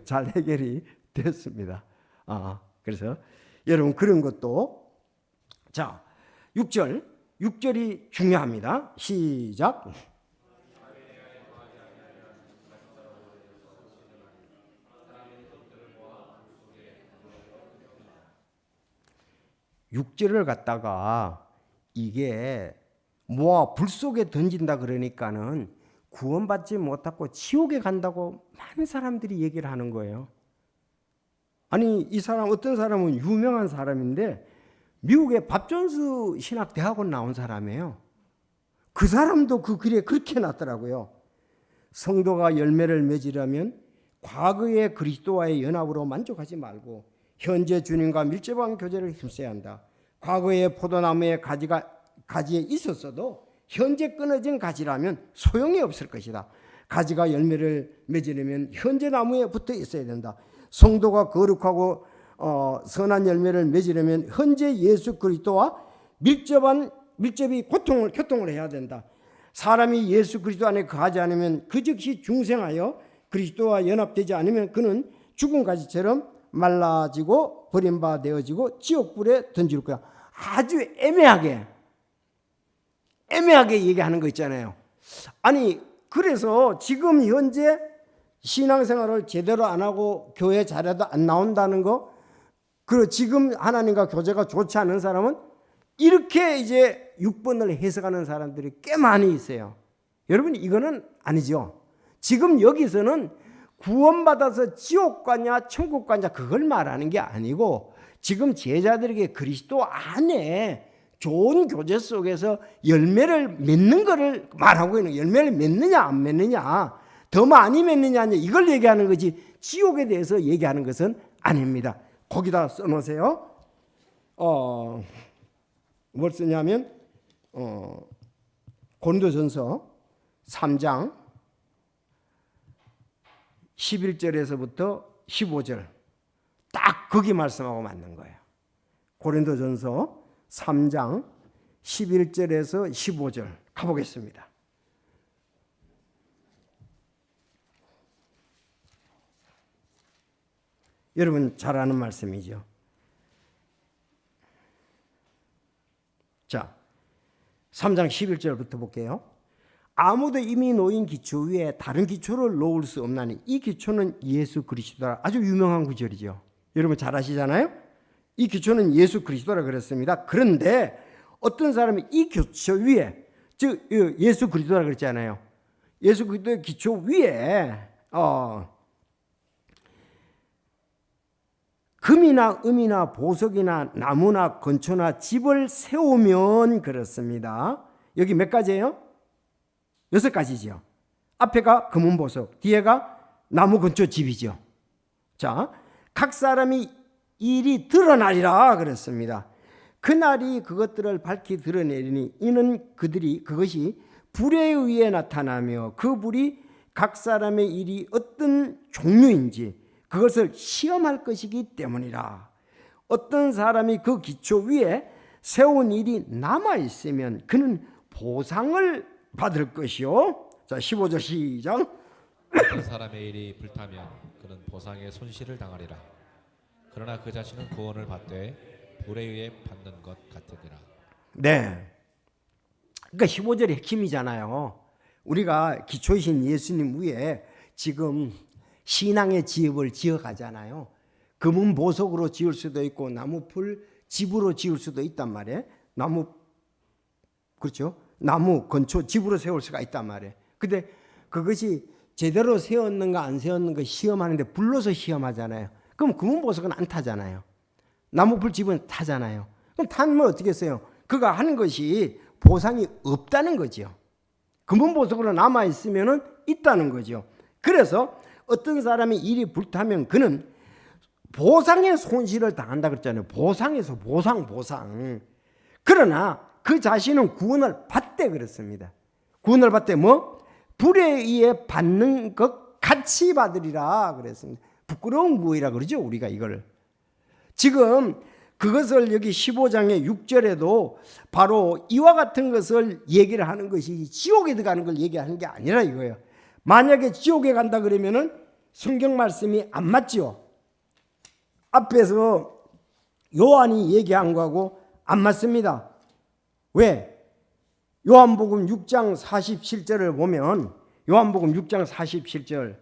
Speaker 1: 잘 해결이 됐습니다. 그래서 여러분 그런 것도 자 6절이 중요합니다. 시작. 6절을 갖다가 이게 모아 불 속에 던진다 그러니까는 구원받지 못하고 지옥에 간다고 많은 사람들이 얘기를 하는 거예요. 아니 이 사람 어떤 사람은 유명한 사람인데 미국의 밥존스 신학대학원 나온 사람이에요. 그 사람도 그 글에 그렇게 놨더라고요. 성도가 열매를 맺으려면 과거의 그리스도와의 연합으로 만족하지 말고 현재 주님과 밀접한 교제를 힘써야 한다. 과거의 포도나무의 가지에 있었어도 현재 끊어진 가지라면 소용이 없을 것이다. 가지가 열매를 맺으려면 현재 나무에 붙어 있어야 된다. 성도가 거룩하고 선한 열매를 맺으려면 현재 예수 그리스도와 밀접이 교통을 해야 된다. 사람이 예수 그리스도 안에 거하지 않으면 그 즉시 중생하여 그리스도와 연합되지 않으면 그는 죽은 가지처럼 말라지고 버림바 되어지고 지옥불에 던질 거야. 아주 애매하게 얘기하는 거 있잖아요. 아니 그래서 지금 현재 신앙생활을 제대로 안 하고 교회 잘해도 안 나온다는 거, 그리고 지금 하나님과 교제가 좋지 않은 사람은 이렇게 이제 6번을 해석하는 사람들이 꽤 많이 있어요. 여러분 이거는 아니죠. 지금 여기서는 구원받아서 지옥 가냐 천국 가냐 그걸 말하는 게 아니고 지금 제자들에게 그리스도 안에 좋은 교제 속에서 열매를 맺는 것을 말하고 있는 거예요. 열매를 맺느냐 안 맺느냐, 더 많이 맺느냐 이걸 얘기하는 거지 지옥에 대해서 얘기하는 것은 아닙니다. 거기다 써놓으세요. 뭘 쓰냐면 고린도전서 3장 11절에서부터 15절 딱 거기 말씀하고 맞는 거예요. 고린도전서 3장 11절에서 15절 가보겠습니다. 여러분 잘 아는 말씀이죠. 자, 3장 11절부터 볼게요. 아무도 이미 놓인 기초 위에 다른 기초를 놓을 수 없나니 이 기초는 예수 그리스도라. 아주 유명한 구절이죠. 여러분 잘 아시잖아요. 이 기초는 예수 그리스도라 그랬습니다. 그런데 어떤 사람이 이 기초 위에, 즉 예수 그리스도라 그랬잖아요. 예수 그리스도의 기초 위에 금이나 음이나 보석이나 나무나 건초나 집을 세우면 그렇습니다. 여기 몇 가지예요? 6가지죠. 앞에가 금은 보석, 뒤에가 나무 건초 집이죠. 자, 각 사람이 일이 드러나리라 그랬습니다. 그날이 그것들을 밝히 드러내리니 이는 그것이 불에 의해 나타나며 그 불이 각 사람의 일이 어떤 종류인지 그것을 시험할 것이기 때문이라. 어떤 사람이 그 기초 위에 세운 일이 남아있으면 그는 보상을 받을 것이요. 자, 15절 시작.
Speaker 2: 어떤 사람의 일이 불타면 그는 보상의 손실을 당하리라. 그러나 그 자신은 구원을 받되 불에 의해 받는 것 같으니라.
Speaker 1: 네. 그러니까 15절이 핵심이잖아요. 우리가 기초이신 예수님 위에 지금 신앙의 집을 지어가잖아요. 금은 보석으로 지을 수도 있고 나무풀 집으로 지을 수도 있단 말이에요. 그렇죠? 나무 건초 집으로 세울 수가 있단 말이에요. 근데 그것이 제대로 세웠는가 안 세웠는가 시험하는데 불로서 시험하잖아요. 그럼 금은 보석은 안 타잖아요. 나무풀 집은 타잖아요. 그럼 타면 어떻게 했어요? 그가 하는 것이 보상이 없다는 거죠. 금은 보석으로 남아있으면 있다는 거죠. 그래서 어떤 사람이 일이 불타면 그는 보상의 손실을 당한다 그랬잖아요. 보상에서 보상. 그러나 그 자신은 구원을 받되 그랬습니다. 구원을 받되 불에 의해 받는 것 같이 받으리라 그랬습니다. 부끄러운 구이라 그러죠. 우리가 이걸 지금 그것을 여기 15장의 6절에도 바로 이와 같은 것을 얘기를 하는 것이 지옥에 들어가는 걸 얘기하는 게 아니라 이거예요. 만약에 지옥에 간다 그러면은 성경 말씀이 안 맞지요. 앞에서 요한이 얘기한 거하고 안 맞습니다. 왜? 요한복음 6장 47절을 보면 요한복음 6장 47절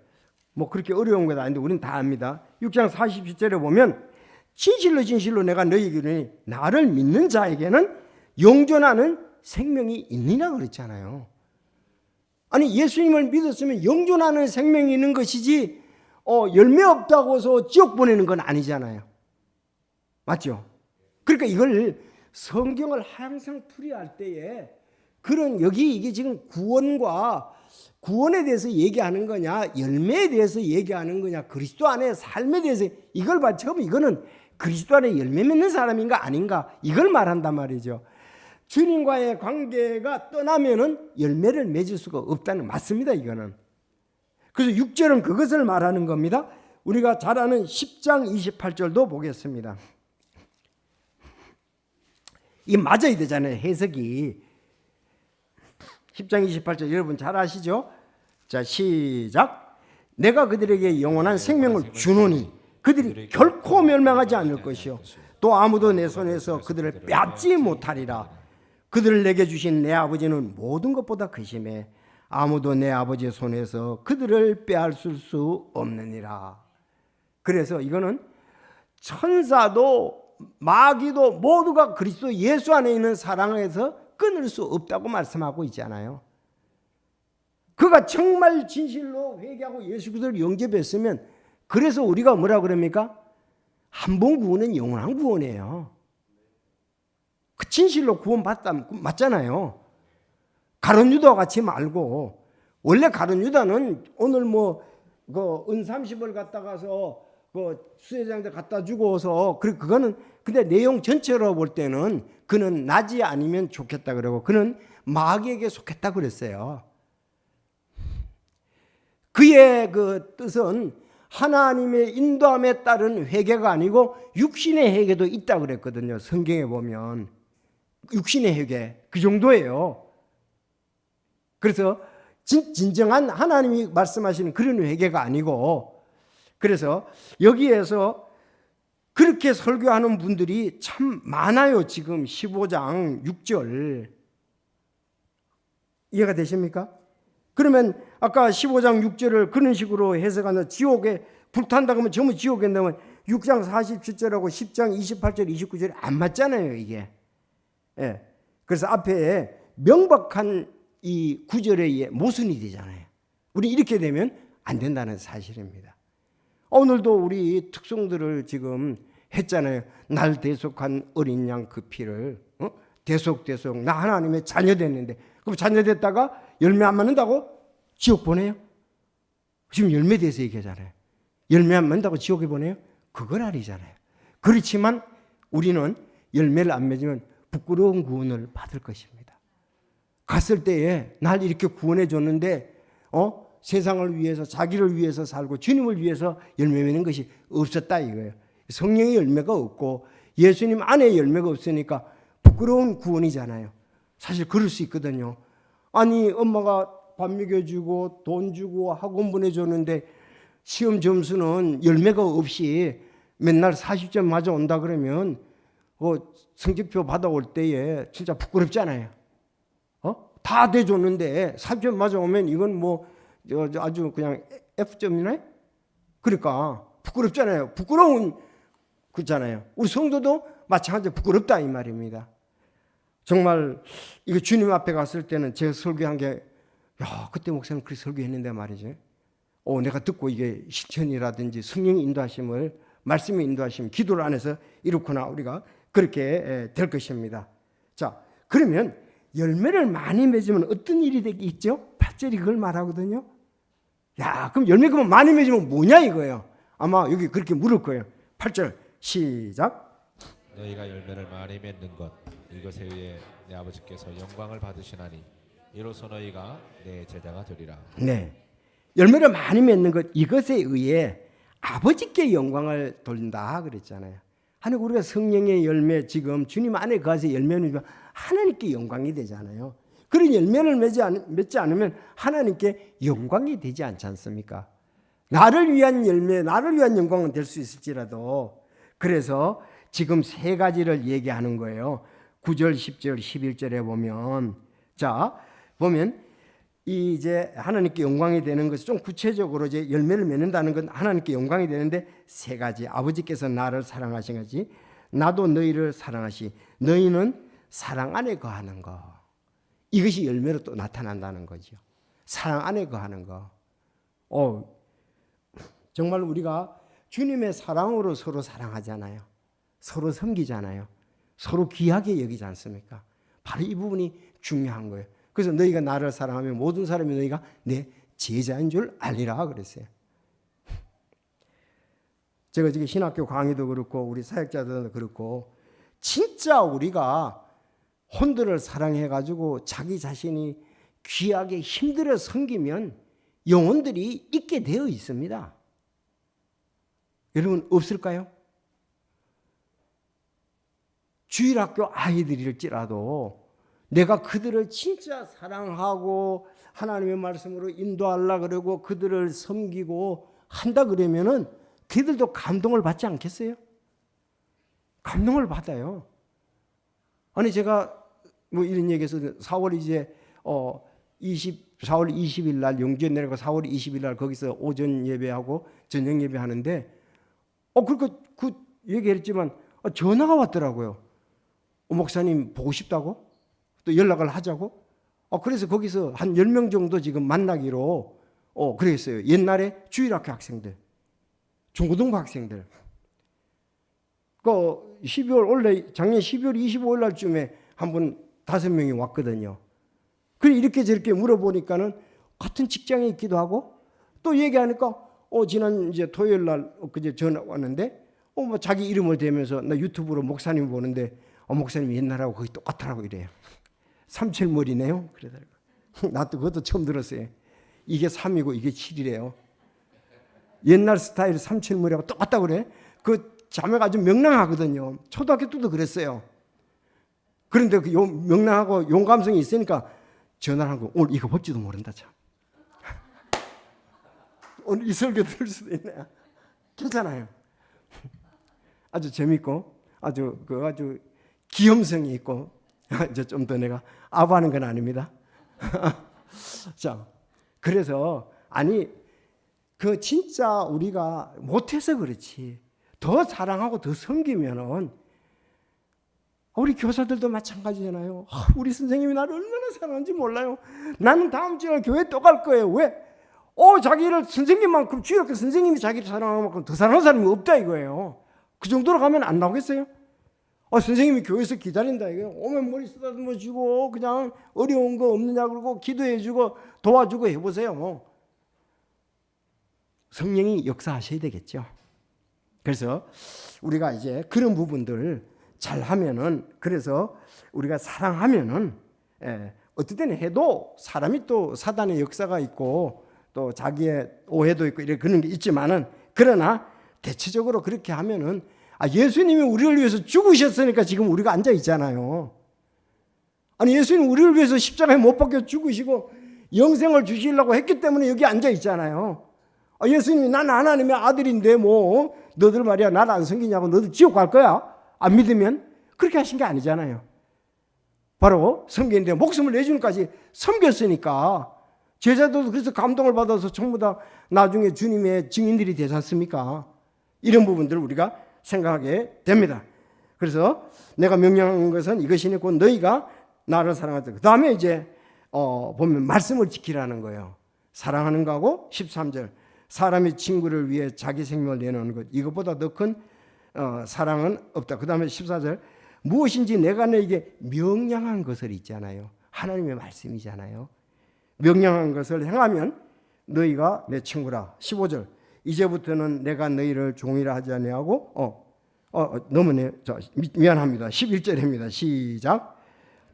Speaker 1: 그렇게 어려운 건 아닌데 우리는 다 압니다. 6장 47절에 보면 진실로 내가 너희에게 이르노니 나를 믿는 자에게는 영존하는 생명이 있느냐 그랬잖아요. 아니 예수님을 믿었으면 영존하는 생명이 있는 것이지 열매 없다고 해서 지옥 보내는 건 아니잖아요. 맞죠? 그러니까 이걸 성경을 항상 풀이할 때에 그런 여기 이게 지금 구원에 대해서 얘기하는 거냐, 열매에 대해서 얘기하는 거냐, 그리스도 안에 삶에 대해서 이걸 처음 이거는 그리스도 안에 열매 맺는 사람인가 아닌가 이걸 말한단 말이죠. 주님과의 관계가 떠나면은 열매를 맺을 수가 없다는 맞습니다. 이거는. 그래서 6절은 그것을 말하는 겁니다. 우리가 잘 아는 10장 28절도 보겠습니다. 이 맞아야 되잖아요. 해석이. 10장 28절 여러분 잘 아시죠? 자, 시작. 내가 그들에게 영원한 생명을 주노니 그들이 결코 멸망하지 않을 것이요 또 아무도 내 손에서 그들을 빼앗지 못하리라. 그들을 내게 주신 내 아버지는 모든 것보다 크심에 아무도 내 아버지의 손에서 그들을 빼앗을 수 없느니라. 그래서 이거는 천사도 마귀도 모두가 그리스도 예수 안에 있는 사랑에서 끊을 수 없다고 말씀하고 있잖아요. 그가 정말 진실로 회개하고 예수 그리스도를 영접했으면 그래서 우리가 뭐라 그럽니까? 한 번 구원은 영원한 구원이에요. 그 진실로 구원받다 맞잖아요. 가룟 유다와 같이 말고 원래 가룟 유다는 오늘 은 30을 갖다 가서 수혜장한테 갖다 주고서 그거는 근데 내용 전체로 볼 때는 그는 나지 아니면 좋겠다 그러고 그는 마귀에게 속했다 그랬어요. 그의 그 뜻은 하나님의 인도함에 따른 회개가 아니고 육신의 회개도 있다 그랬거든요. 성경에 보면 육신의 회개 그 정도예요. 그래서 진정한 하나님이 말씀하시는 그런 회개가 아니고 그래서 여기에서 그렇게 설교하는 분들이 참 많아요. 지금 15장 6절 이해가 되십니까? 그러면 아까 15장 6절을 그런 식으로 해석하는 지옥에 불탄다 그러면 전부 지옥에 넣으면 6장 47절하고 10장 28절 29절이 안 맞잖아요. 이게. 예. 그래서 앞에 명백한 이 구절의 모순이 되잖아요. 우리 이렇게 되면 안 된다는 사실입니다. 오늘도 우리 특송들을 지금 했잖아요. 날 대속한 어린 양 그 피를 대속 나 하나님의 자녀 됐는데 그럼 자녀 됐다가 열매 안 맺는다고 지옥 보내요? 지금 열매 대해서 얘기하잖아요. 열매 안 맺는다고 지옥에 보내요? 그건 아니잖아요. 그렇지만 우리는 열매를 안 맺으면 부끄러운 구원을 받을 것입니다. 갔을 때에 날 이렇게 구원해 줬는데 세상을 위해서 자기를 위해서 살고 주님을 위해서 열매 맺는 것이 없었다 이거예요. 성령의 열매가 없고 예수님 안에 열매가 없으니까 부끄러운 구원이잖아요. 사실 그럴 수 있거든요. 아니 엄마가 밥 먹여주고 돈 주고 학원 보내줬는데 시험 점수는 열매가 없이 맨날 40점 맞아 온다 그러면 성적표 받아올 때에 진짜 부끄럽잖아요. 다 돼줬는데 40점 맞아 오면 이건 아주 그냥 F점이네? 그러니까 부끄럽잖아요. 부끄러운 그렇잖아요. 우리 성도도 마찬가지로 부끄럽다 이 말입니다. 정말 이거 주님 앞에 갔을 때는 제가 설교한 게 그때 목사님 그렇게 설교했는데 말이지. 내가 듣고 이게 실천이라든지 성령의 인도하심을 말씀의 인도하심 기도를 안 해서 이렇구나 우리가 그렇게 될 것입니다. 자, 그러면 열매를 많이 맺으면 어떤 일이 되겠죠? 8절이 그걸 말하거든요. 그럼 열매가 많이 맺으면 뭐냐 이거예요. 아마 여기 그렇게 물을 거예요. 8절 시작.
Speaker 2: 너희가 열매를 많이 맺는 것 이것에 의해 내 아버지께서 영광을 받으시나니 이로써 너희가 내 제자가 되리라. 네,
Speaker 1: 열매를 많이 맺는 것 이것에 의해 아버지께 영광을 돌린다 그랬잖아요. 하나님 우리가 성령의 열매 지금 주님 안에 가서 열매를 맺으면 하나님께 영광이 되잖아요. 그런 열매를 맺지 않으면 하나님께 영광이 되지 않지 않습니까? 나를 위한 열매, 나를 위한 영광은 될 수 있을지라도 그래서 지금 세 가지를 얘기하는 거예요. 9절, 10절, 11절에 보면 보면 이제 하나님께 영광이 되는 것이 좀 구체적으로 이제 열매를 맺는다는 건 하나님께 영광이 되는데 세 가지. 아버지께서 나를 사랑하신 것이 나도 너희를 사랑하시. 너희는 사랑 안에 거하는 거. 이것이 열매로 또 나타난다는 거죠. 사랑 안에 거하는 거. 정말 우리가 주님의 사랑으로 서로 사랑하잖아요. 서로 섬기잖아요. 서로 귀하게 여기지 않습니까? 바로 이 부분이 중요한 거예요. 그래서 너희가 나를 사랑하면 모든 사람이 너희가 내 제자인 줄 알리라 그랬어요. 제가 지금 신학교 강의도 그렇고 우리 사역자들도 그렇고 진짜 우리가 혼들을 사랑해가지고 자기 자신이 귀하게 힘들어 섬기면 영혼들이 있게 되어 있습니다. 여러분 없을까요? 주일학교 아이들일지라도 내가 그들을 진짜 사랑하고 하나님의 말씀으로 인도하려고 그러고 그들을 섬기고 한다 그러면은 그들도 감동을 받지 않겠어요? 감동을 받아요. 아니 제가 뭐 이런 얘기해서 4월 이제 4월 20일 날 영주에 내려가 4월 20일 날 거기서 오전 예배하고 저녁 예배하는데 그러니까 그 얘기했지만 전화가 왔더라고요. 목사님 보고 싶다고? 또 연락을 하자고? 그래서 거기서 한 10명 정도 지금 만나기로 그랬어요. 옛날에 주일학교 학생들, 중고등부 학생들. 그 12월 원래 작년 12월 25일 날쯤에 한 분 5명이 왔거든요. 그래 이렇게 저렇게 물어보니까는 같은 직장에 있기도 하고 또 얘기하니까 지난 이제 토요일 날 그제 전화 왔는데 뭐 자기 이름을 대면서 나 유튜브로 목사님 보는데 목사님 옛날하고 거의 똑같더라고 이래요. 삼칠머리네요. 그러더라고. 나도 그것도 처음 들었어요. 이게 3이고 이게 7이래요. 옛날 스타일 삼칠머리하고 똑같다고 그래. 그 자매가 아주 명랑하거든요. 초등학교 때도 그랬어요. 그런데 그 명랑하고 용감성이 있으니까 전화를 하고 오늘 이거 볼지도 모른다 참. 오늘 이 설교 들을 수도 있네. 괜찮아요. 아주 재밌고 아주 기염성이 있고 이제 좀 더 내가 아부하는 건 아닙니다. 자, 그래서 그 진짜 우리가 못해서 그렇지 더 사랑하고 더 섬기면은 우리 교사들도 마찬가지잖아요. 우리 선생님이 나를 얼마나 사랑하는지 몰라요. 나는 다음 주에 교회 또 갈 거예요. 왜? 자기를 선생님만큼 주일학교 선생님이 자기를 사랑하는 만큼 더 사랑하는 사람이 없다 이거예요. 그 정도로 가면 안 나오겠어요? 선생님이 교회에서 기다린다 이거예요. 오면 머리 쓰다듬어 주고 그냥 어려운 거 없느냐 그러고 기도해 주고 도와주고 해보세요. 성령이 역사하셔야 되겠죠. 그래서 우리가 이제 그런 부분들 잘 하면은 그래서 우리가 사랑하면은 어떨 때는 해도 사람이 또 사단의 역사가 있고 또 자기의 오해도 있고 이런 그런 게 있지만은 그러나 대체적으로 그렇게 하면은 예수님이 우리를 위해서 죽으셨으니까 지금 우리가 앉아 있잖아요. 아니 예수님 우리를 위해서 십자가에 못 박혀 죽으시고 영생을 주시려고 했기 때문에 여기 앉아 있잖아요. 예수님이 난 하나님의 아들인데 뭐 너들 말이야 나를 안 섬기냐고 너들 지옥 갈 거야? 안 믿으면? 그렇게 하신 게 아니잖아요. 바로 섬기는데 목숨을 내주는까지 섬겼으니까 제자들도 그래서 감동을 받아서 전부 다 나중에 주님의 증인들이 되지 않습니까? 이런 부분들을 우리가 생각하게 됩니다. 그래서 내가 명령한 것은 이것이니 곧 너희가 나를 사랑하다. 그 다음에 이제 보면 말씀을 지키라는 거예요. 사랑하는 거하고 13절 사람이 친구를 위해 자기 생명을 내놓는 것 이것보다 더 큰 사랑은 없다. 그 다음에 14절 무엇인지 내가 너에게 명령한 것을 있잖아요. 하나님의 말씀이잖아요. 명령한 것을 행하면 너희가 내 친구라. 15절 이제부터는 내가 너희를 종이라 하지 아니하고 너무네. 미안합니다. 11절입니다. 시작.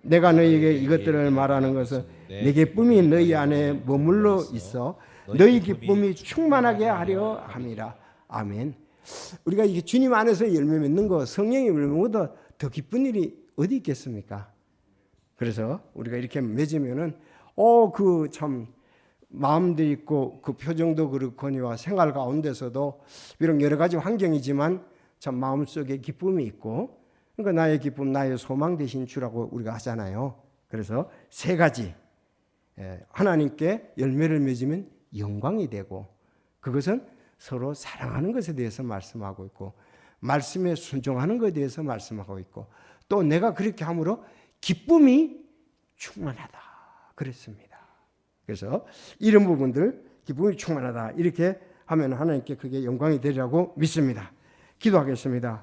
Speaker 1: 내가 너희에게 이것들을 말하는 것은 내 기쁨이 너희 안에 머물러 있어 너희 기쁨이 충만하게 하려 함이라. 아멘. 우리가 이게 주님 안에서 열매 맺는 거 성령의 열매보다 더 기쁜 일이 어디 있겠습니까? 그래서 우리가 이렇게 맺으면은 그 참 마음도 있고 그 표정도 그렇거니와 생활 가운데서도 비록 여러 가지 환경이지만 참 마음속에 기쁨이 있고 그러니까 나의 기쁨 나의 소망 되신 주라고 우리가 하잖아요. 그래서 세 가지 하나님께 열매를 맺으면 영광이 되고 그것은 서로 사랑하는 것에 대해서 말씀하고 있고 말씀에 순종하는 것에 대해서 말씀하고 있고 또 내가 그렇게 함으로 기쁨이 충만하다 그랬습니다. 그래서 이런 부분들 기쁨이 충만하다 이렇게 하면 하나님께 그게 영광이 되리라고 믿습니다. 기도하겠습니다.